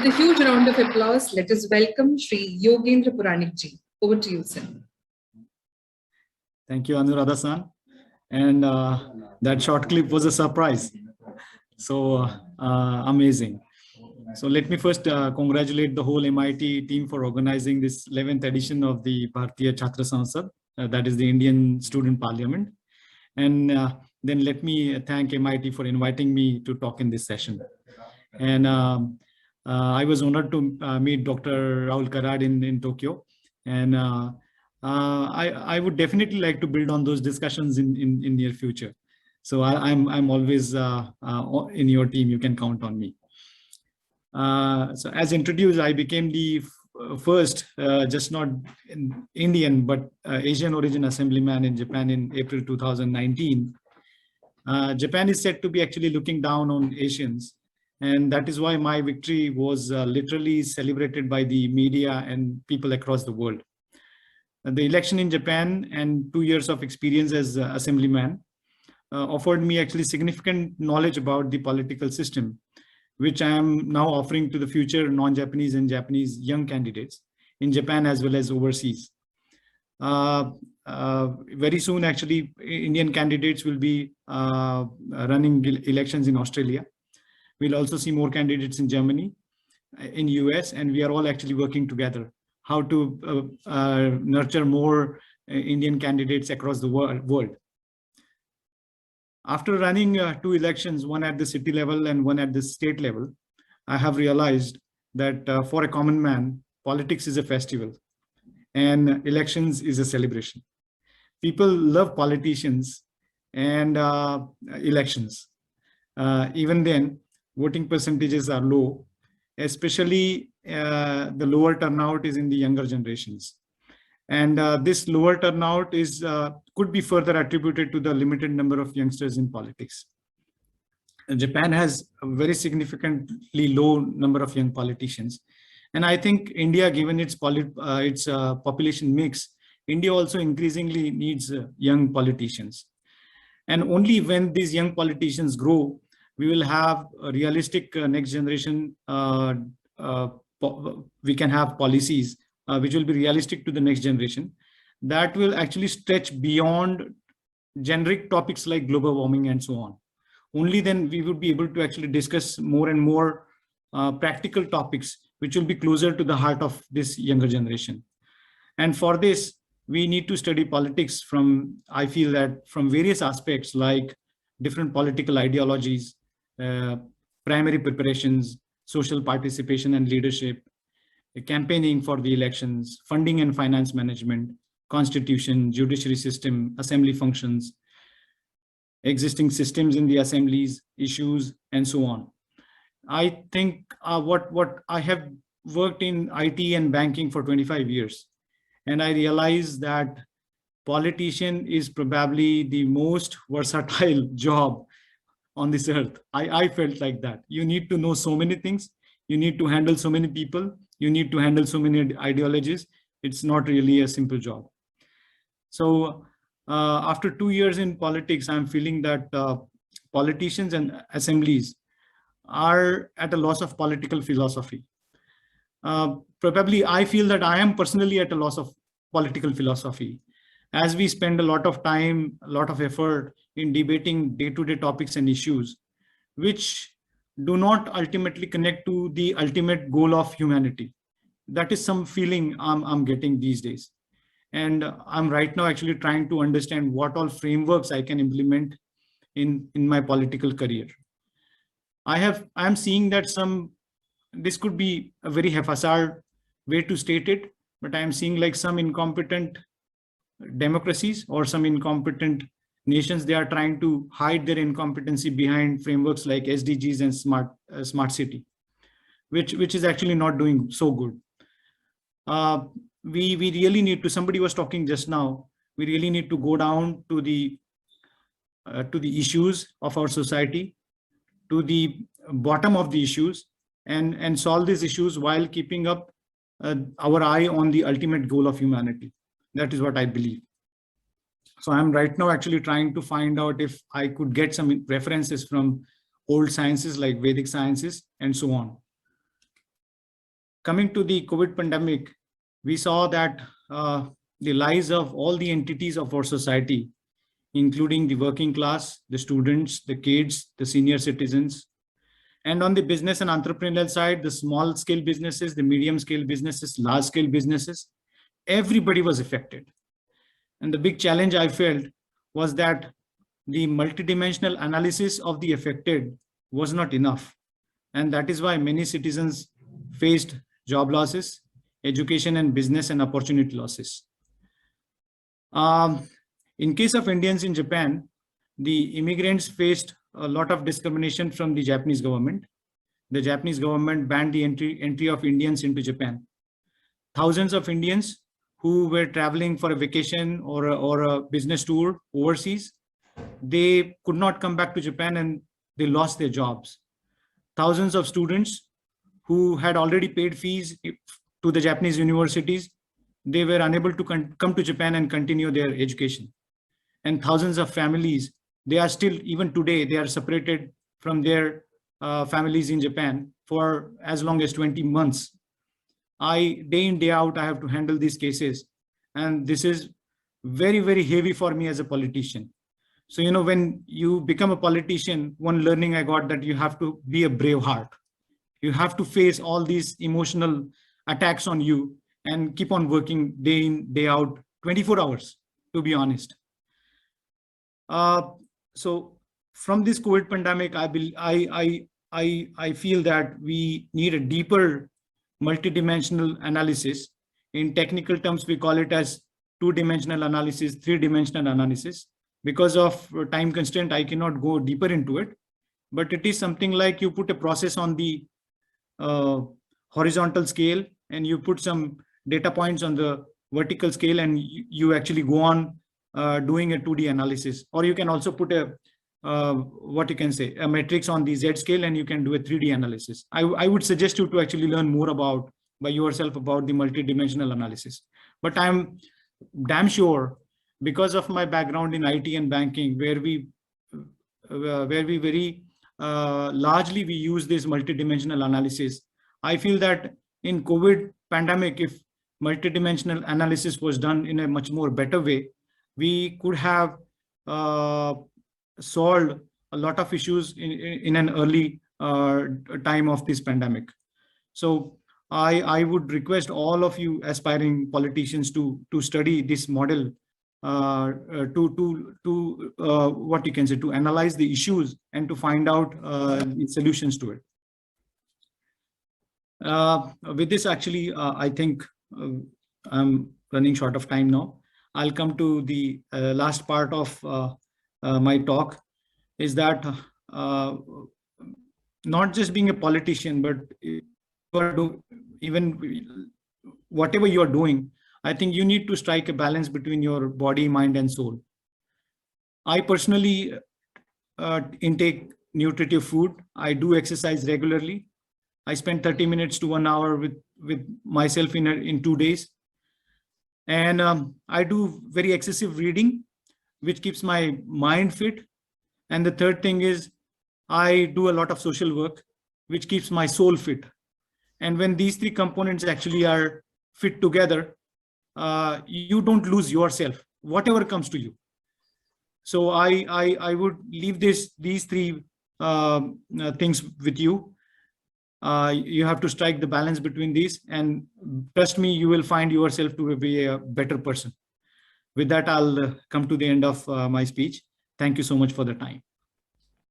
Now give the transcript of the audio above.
With a huge round of applause, let us welcome Shri Yogendra Puranik ji. Over to you, sir. Thank you, Anuradha-san. And that short clip was a surprise. So amazing. So let me first congratulate the whole MIT team for organizing this 11th edition of the Bharatiya Chhatra Sansad, that is the Indian Student Parliament. And then let me thank MIT for inviting me to talk in this session. And I was honored to meet Dr. Rahul Karad in Tokyo. And I would definitely like to build on those discussions in near future. So I'm always in your team. You can count on me. So as introduced, I became the first, just not Indian, but Asian origin assemblyman in Japan in April 2019. Japan is said to be actually looking down on Asians. And that is why my victory was literally celebrated by the media and people across the world. The election in Japan and 2 years of experience as assemblyman offered me actually significant knowledge about the political system, which I am now offering to the future non-Japanese and Japanese young candidates in Japan as well as overseas. Very soon, actually, Indian candidates will be running elections in Australia. We'll also see more candidates in Germany, in US, and we are all actually working together how to nurture more Indian candidates across the world. After running 2 elections, one at the city level and one at the state level, I have realized that for a common man, politics is a festival and elections is a celebration. People love politicians and elections. Even then, voting percentages are low, especially the lower turnout is in the younger generations. And this lower turnout is could be further attributed to the limited number of youngsters in politics. Japan has a very significantly low number of young politicians. And I think India, given its population mix, India also increasingly needs young politicians. And only when these young politicians grow, we will have a realistic next generation, we can have policies which will be realistic to the next generation that will actually stretch beyond generic topics like global warming and so on. Only then we would be able to actually discuss more and more practical topics which will be closer to the heart of this younger generation. And for this, we need to study politics from, I feel that from various aspects like different political ideologies, primary preparations, social participation and leadership, campaigning for the elections, funding and finance management, constitution, judiciary system, assembly functions, existing systems in the assemblies, issues, and so on. I think what I have worked in IT and banking for 25 years, and I realized that politician is probably the most versatile job on this earth. I felt like that. You need to know so many things. You need to handle so many people. You need to handle so many ideologies. It's not really a simple job. So after 2 years in politics, I'm feeling that politicians and assemblies are at a loss of political philosophy. Probably I feel that I am personally at a loss of political philosophy, as we spend a lot of time, a lot of effort in debating day-to-day topics and issues, which do not ultimately connect to the ultimate goal of humanity. That is some feeling I'm getting these days. And I'm right now actually trying to understand what all frameworks I can implement in my political career. I'm seeing that this could be a very haphazard way to state it, but I'm seeing like some incompetent democracies or some incompetent nations, they are trying to hide their incompetency behind frameworks like SDGs and smart city, which is actually not doing so good. We really need to, somebody was talking just now, we really need to go down to the issues of our society, to the bottom of the issues, and solve these issues while keeping up our eye on the ultimate goal of humanity. That is what I believe. So I'm right now actually trying to find out if I could get some references from old sciences like Vedic sciences and so on. coming to the COVID pandemic, we saw that the lives of all the entities of our society, including the working class, the students, the kids, the senior citizens, and on the business and entrepreneurial side, the small scale businesses, the medium scale businesses, large scale businesses, everybody was affected. And the big challenge I felt was that the multidimensional analysis of the affected was not enough. And that is why many citizens faced job losses, education and business and opportunity losses. In case of Indians in Japan, the immigrants faced a lot of discrimination from the Japanese government. The Japanese government banned the entry of Indians into Japan. Thousands of Indians who were traveling for a vacation or a business tour overseas, they could not come back to Japan and they lost their jobs. Thousands of students who had already paid fees to the Japanese universities, they were unable to come to Japan and continue their education. And thousands of families, they are still, even today, they are separated from their families in Japan for as long as 20 months. Day in, day out, I have to handle these cases. And this is very, very heavy for me as a politician. So, you know, when you become a politician, one learning I got that you have to be a brave heart. You have to face all these emotional attacks on you and keep on working day in, day out, 24 hours, to be honest. So from this COVID pandemic, I feel that we need a deeper multidimensional analysis. In technical terms, we call it as two-dimensional analysis, three-dimensional analysis. Because of time constraint, I cannot go deeper into it, but it is something like you put a process on the horizontal scale and you put some data points on the vertical scale and you actually go on doing a 2D analysis. Or you can also put a a matrix on the Z scale and you can do a 3D analysis. I would suggest you to actually learn more by yourself about the multidimensional analysis. But I'm damn sure, because of my background in IT and banking, where we very largely we use this multidimensional analysis, I feel that in COVID pandemic, if multidimensional analysis was done in a much more better way, we could have solved a lot of issues in an early time of this pandemic. So I would request all of you aspiring politicians to study this model, to analyze the issues and to find out the solutions to it. With this, actually, I think I'm running short of time now. I'll come to the last part of my talk, is that not just being a politician, but even whatever you're doing, I think you need to strike a balance between your body, mind, and soul. I personally intake nutritive food. I do exercise regularly. I spend 30 minutes to 1 hour with myself in 2 days. And I do very excessive reading, which keeps my mind fit. And the third thing is I do a lot of social work, which keeps my soul fit. And when these three components actually are fit together, you don't lose yourself, whatever comes to you. So I would leave these three things with you. You have to strike the balance between these, and trust me, you will find yourself to be a better person. With that, I'll come to the end of my speech. Thank you so much for the time.